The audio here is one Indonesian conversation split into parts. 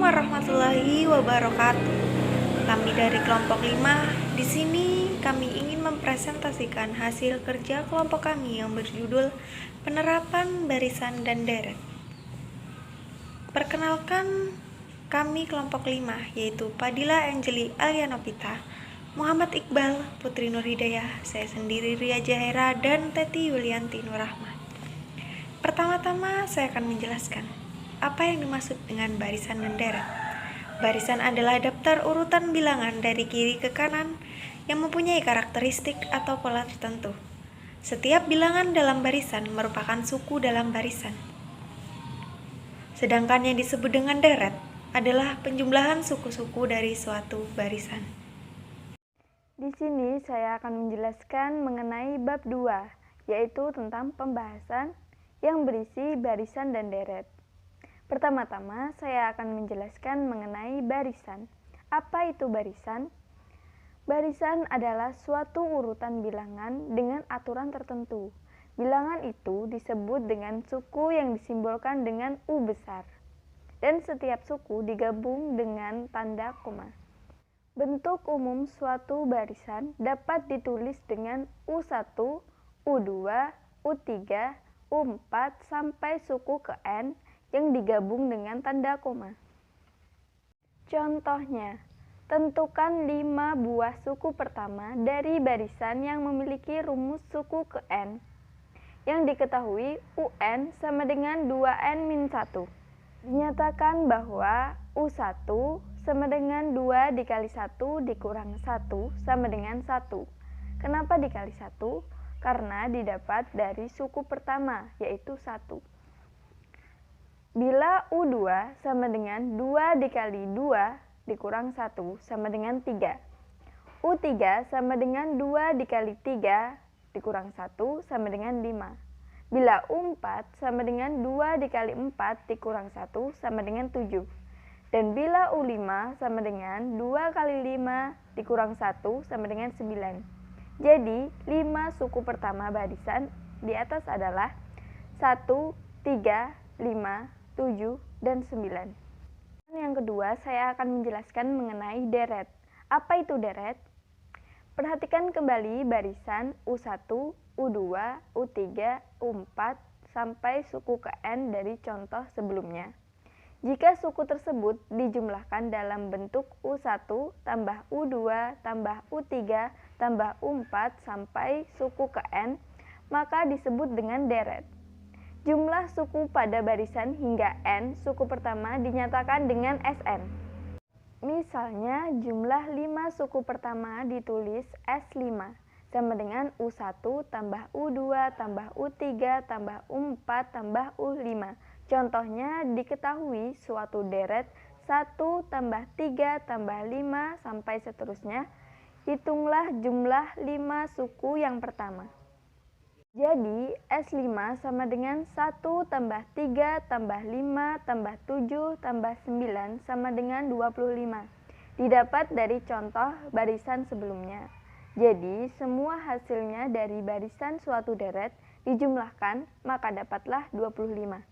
warahmatullahi wabarakatuh. Kami dari kelompok 5, di sini kami ingin mempresentasikan hasil kerja kelompok kami yang berjudul Penerapan Barisan dan Deret. Perkenalkan, kami kelompok 5, yaitu Padila Angeli Alianopita, Muhammad Iqbal, Putri Nur Hidayah, saya sendiri Ria Jahera, dan Teti Yulianti Nurrahman. Pertama-tama saya akan menjelaskan apa yang dimaksud dengan barisan dan deret. Barisan adalah daftar urutan bilangan dari kiri ke kanan yang mempunyai karakteristik atau pola tertentu. Setiap bilangan dalam barisan merupakan suku dalam barisan. Sedangkan yang disebut dengan deret adalah penjumlahan suku-suku dari suatu barisan. Di sini saya akan menjelaskan mengenai bab 2, yaitu tentang pembahasan yang berisi barisan dan deret. Pertama-tama, saya akan menjelaskan mengenai barisan. Apa itu barisan? Barisan adalah suatu urutan bilangan dengan aturan tertentu. Bilangan itu disebut dengan suku yang disimbolkan dengan U besar. Dan setiap suku digabung dengan tanda koma. Bentuk umum suatu barisan dapat ditulis dengan U1, U2, U3, U4 sampai suku ke N yang digabung dengan tanda koma. Contohnya, tentukan 5 buah suku pertama dari barisan yang memiliki rumus suku ke N. Yang diketahui UN sama dengan 2N-1. Dinyatakan bahwa U1 sama dengan 2 dikali 1 dikurang 1 sama dengan 1. Kenapa dikali 1? Karena didapat dari suku pertama, yaitu 1. Bila U2 sama dengan 2 dikali 2 dikurang 1 sama dengan 3. U3 sama dengan 2 dikali 3 dikurang 1 sama dengan 5. Bila U4 sama dengan 2 dikali 4 dikurang 1 sama dengan 7. Dan bila U5 sama dengan 2 kali 5 dikurang 1 sama dengan 9. Jadi, 5 suku pertama barisan di atas adalah 1, 3, 5, 7, dan 9. Yang kedua, saya akan menjelaskan mengenai deret. Apa itu deret? Perhatikan kembali barisan U1, U2, U3, U4, sampai suku ke N dari contoh sebelumnya. Jika suku tersebut dijumlahkan dalam bentuk U1 tambah U2 tambah U3 tambah U4 sampai suku ke N, maka disebut dengan deret. Jumlah suku pada barisan hingga N suku pertama dinyatakan dengan Sn. Misalnya jumlah 5 suku pertama ditulis S5 sama dengan U1 tambah U2 tambah U3 tambah U4 tambah U5. Contohnya diketahui suatu deret 1 tambah 3 tambah 5 sampai seterusnya. Hitunglah jumlah 5 suku yang pertama. Jadi, S5 sama dengan 1 tambah 3 tambah 5 tambah 7 tambah 9 sama dengan 25. Didapat dari contoh barisan sebelumnya. Jadi, semua hasilnya dari barisan suatu deret dijumlahkan, maka dapatlah 25.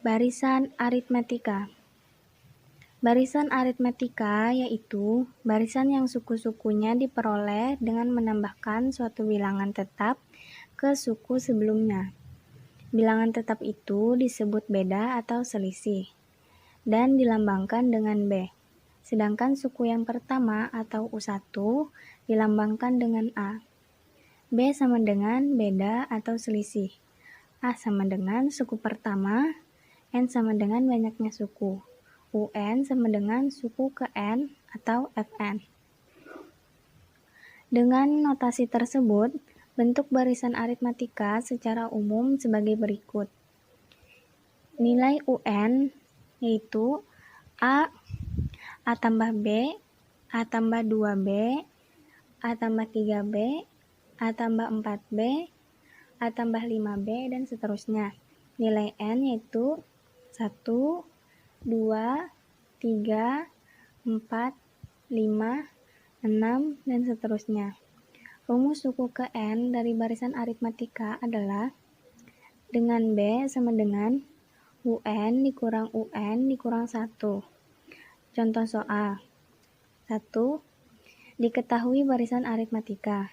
Barisan aritmetika. Barisan aritmetika yaitu barisan yang suku-sukunya diperoleh dengan menambahkan suatu bilangan tetap ke suku sebelumnya. Bilangan tetap itu disebut beda atau selisih dan dilambangkan dengan B. Sedangkan suku yang pertama atau U1 dilambangkan dengan A. B sama dengan beda atau selisih. A sama dengan suku pertama, N sama dengan banyaknya suku. UN sama dengan suku ke N atau Fn. Dengan notasi tersebut, bentuk barisan aritmetika secara umum sebagai berikut. Nilai UN yaitu A tambah B, A tambah 2B, A tambah 3B, A tambah 4B, A tambah 5B, dan seterusnya. Nilai N yaitu 1, 2, 3, 4, 5, 6, dan seterusnya. Rumus suku ke N dari barisan aritmetika adalah dengan B sama dengan UN dikurang UN dikurang 1. Contoh soal. 1. Diketahui barisan aritmatika.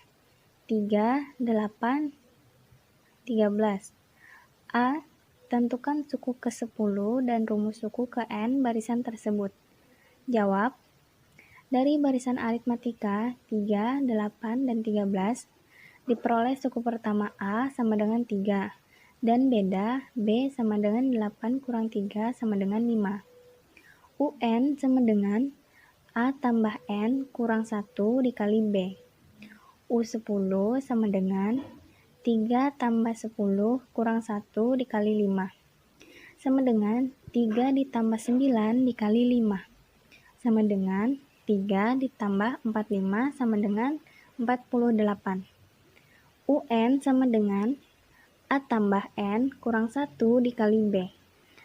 3, 8, 13. A. Tentukan suku ke-10 dan rumus suku ke-n barisan tersebut. Jawab. Dari barisan aritmatika 3, 8, dan 13, diperoleh suku pertama A sama dengan 3, dan beda B sama dengan 8 kurang 3 sama dengan 5. UN sama dengan A tambah N kurang 1 dikali B. U10 sama dengan 3 tambah 10 kurang 1 dikali 5. Sama dengan 3 ditambah 9 dikali 5. Sama dengan 3 ditambah 45 sama dengan 48. UN sama dengan A tambah N kurang 1 dikali B.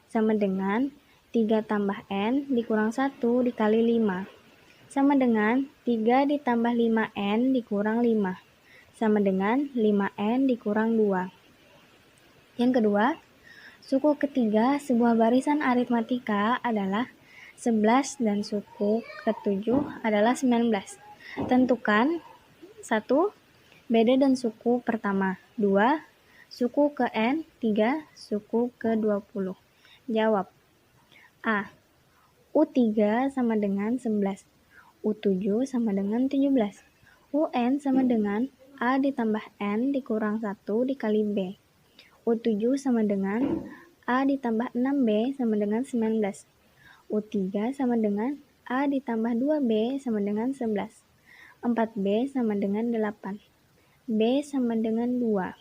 Sama dengan 3 tambah N dikurang 1 dikali 5. Sama dengan 3 ditambah 5N dikurang 5. Sama dengan 5N dikurang 2. Yang kedua, suku ketiga sebuah barisan aritmatika adalah 11 dan suku ke-7 adalah 19. Tentukan 1. Beda dan suku pertama. 2. Suku ke-n. 3. Suku ke-20. Jawab. A. U3 sama dengan 11. U7 sama dengan 17. UN sama dengan A ditambah N dikurang 1 dikali B. U7 sama dengan A ditambah 6B sama dengan 19. U3 sama dengan A ditambah 2B sama dengan 11. 4B sama dengan 8. B sama dengan 2.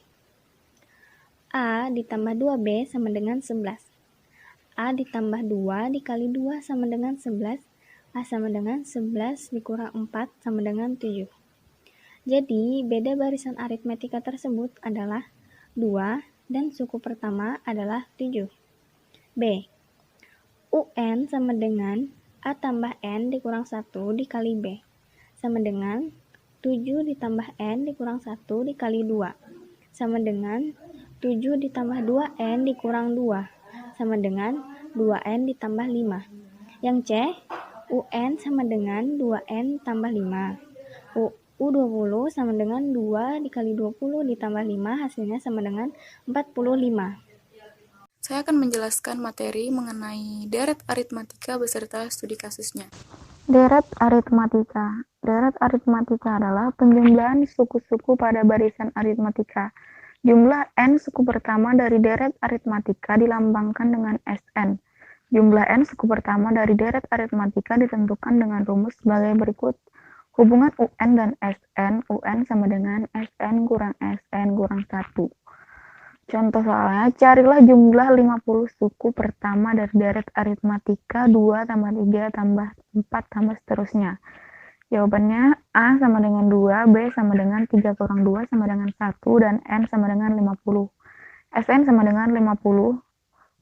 A ditambah 2B sama dengan 11. A ditambah 2 dikali 2 sama dengan 11. A sama dengan 11 dikurang 4 sama dengan 7. Jadi, beda barisan aritmatika tersebut adalah 2 dan suku pertama adalah 7. B. UN sama dengan A tambah N dikurang 1 dikali B. Sama dengan 7 ditambah N dikurang 1 dikali 2. Sama dengan 7 ditambah 2N dikurang 2. Sama dengan 2N ditambah 5. Yang C. UN sama dengan 2N tambah 5. U20 sama dengan 2 dikali 20 ditambah 5 hasilnya sama dengan 45. Saya akan menjelaskan materi mengenai deret aritmatika beserta studi kasusnya. Deret aritmatika. Deret aritmatika adalah penjumlahan suku-suku pada barisan aritmatika. Jumlah n suku pertama dari deret aritmatika dilambangkan dengan Sn. Jumlah n suku pertama dari deret aritmatika ditentukan dengan rumus sebagai berikut. Hubungan UN dan Sn, UN sama dengan Sn kurang Sn kurang 1. Contoh soalnya, carilah jumlah 50 suku pertama dari deret aritmatika 2 tambah 3 tambah 4 tambah seterusnya. Jawabannya A sama dengan 2, B sama dengan 3 kurang 2 sama dengan 1, dan N sama dengan 50. Sn sama dengan 50.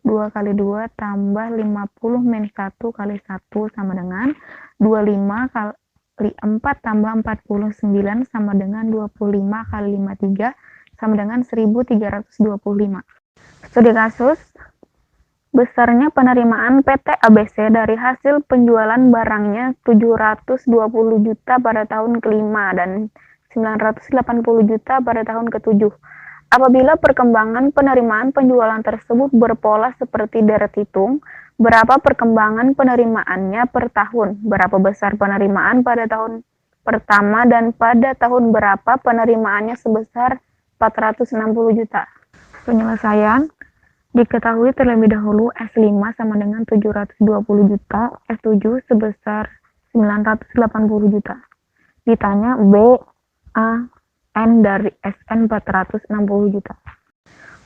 2 kali 2 tambah 50 min 1 kali 1 sama dengan 25 kali 4 tambah 49 sama dengan 25 kali 53 sama dengan 1325. Studi kasus, besarnya penerimaan PT ABC dari hasil penjualan barangnya 720 juta pada tahun kelima dan 980 juta pada tahun ketujuh. Apabila perkembangan penerimaan penjualan tersebut berpola seperti deret hitung, berapa perkembangan penerimaannya per tahun? Berapa besar penerimaan pada tahun pertama dan pada tahun berapa penerimaannya sebesar 460 juta? Penyelesaian. Diketahui terlebih dahulu S5 sama dengan 720 juta, S7 sebesar 980 juta. Ditanya B, A, N dari Sn 460 juta.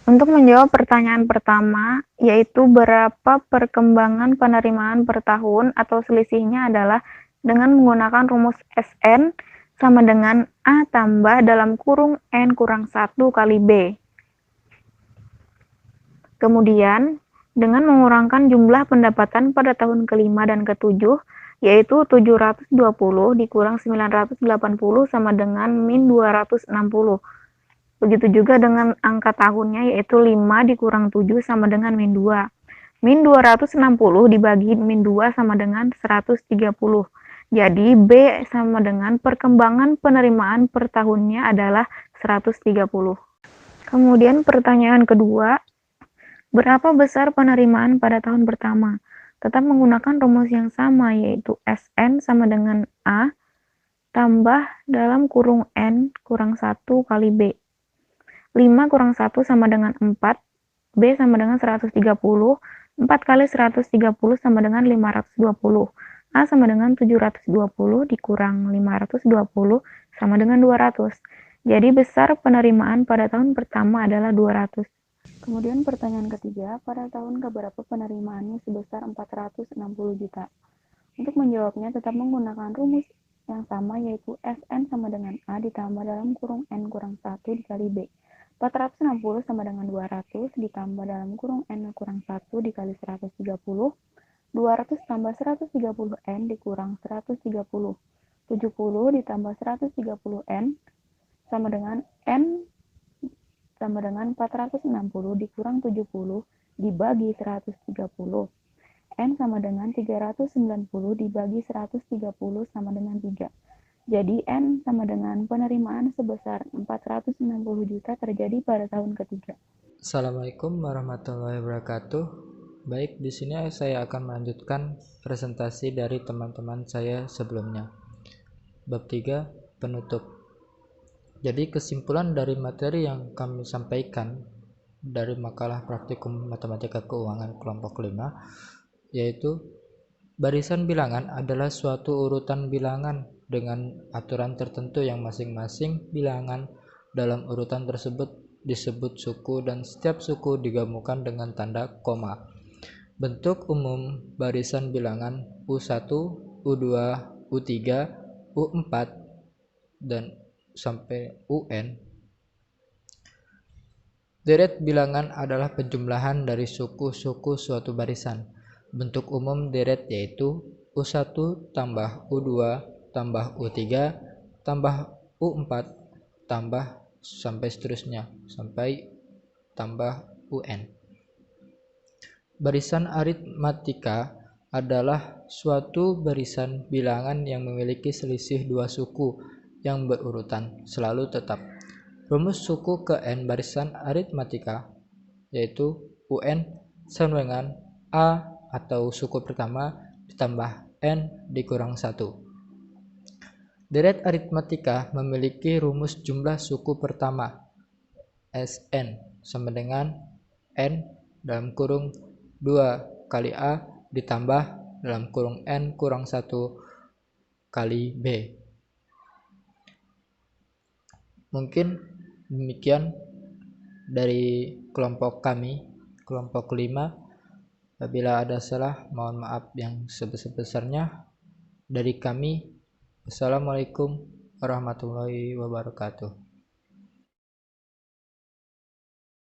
Untuk menjawab pertanyaan pertama, yaitu berapa perkembangan penerimaan per tahun atau selisihnya adalah dengan menggunakan rumus Sn sama dengan A tambah dalam kurung N kurang 1 kali B. Kemudian, dengan mengurangkan jumlah pendapatan pada tahun kelima dan ketujuh, yaitu 720 dikurang 980 sama dengan min 260. Begitu juga dengan angka tahunnya, yaitu 5 dikurang 7 sama dengan min 2. Min 260 dibagi min 2 sama dengan 130. Jadi B sama dengan perkembangan penerimaan per tahunnya adalah 130. Kemudian pertanyaan kedua, berapa besar penerimaan pada tahun pertama? Tetap menggunakan rumus yang sama, yaitu SN sama dengan A tambah dalam kurung N kurang 1 kali B. 5 kurang 1 sama dengan 4, B sama dengan 130, 4 kali 130 sama dengan 520, A sama dengan 720 dikurang 520 sama dengan 200. Jadi besar penerimaan pada tahun pertama adalah 200. Kemudian pertanyaan ketiga, pada tahun keberapa penerimaannya sebesar 460 juta? Untuk menjawabnya tetap menggunakan rumus yang sama, yaitu SN sama dengan A ditambah dalam kurung N kurang 1 dikali B. 460 sama dengan 200 ditambah dalam kurung N kurang 1 dikali 130. 200 tambah 130N dikurang 130. 70 ditambah 130N sama dengan N sama dengan 460 dikurang 70 dibagi 130. N sama dengan 390 dibagi 130 sama dengan 3. Jadi N sama dengan penerimaan sebesar 460 juta terjadi pada tahun ketiga. Assalamualaikum warahmatullahi wabarakatuh. Baik, di sini saya akan melanjutkan presentasi dari teman-teman saya sebelumnya. Bab 3, penutup. Jadi kesimpulan dari materi yang kami sampaikan dari makalah praktikum matematika keuangan kelompok 5, yaitu barisan bilangan adalah suatu urutan bilangan dengan aturan tertentu yang masing-masing bilangan dalam urutan tersebut disebut suku dan setiap suku digabungkan dengan tanda koma. Bentuk umum barisan bilangan U1, U2, U3, U4, dan sampai UN. Deret bilangan adalah penjumlahan dari suku-suku suatu barisan. Bentuk umum deret yaitu U1 tambah U2 tambah U3 tambah U4 tambah sampai seterusnya sampai tambah UN. Barisan aritmatika adalah suatu barisan bilangan yang memiliki selisih dua suku yang berurutan selalu tetap. Rumus suku ke N barisan aritmatika yaitu UN sama dengan A atau suku pertama ditambah N dikurang 1. Deret aritmatika memiliki rumus jumlah suku pertama SN sama dengan N dalam kurung 2 kali A ditambah dalam kurung N kurang 1 kali B. Mungkin demikian dari kelompok kami, kelompok 5. Apabila ada salah, mohon maaf yang sebesar-besarnya. Dari kami, Assalamualaikum warahmatullahi wabarakatuh.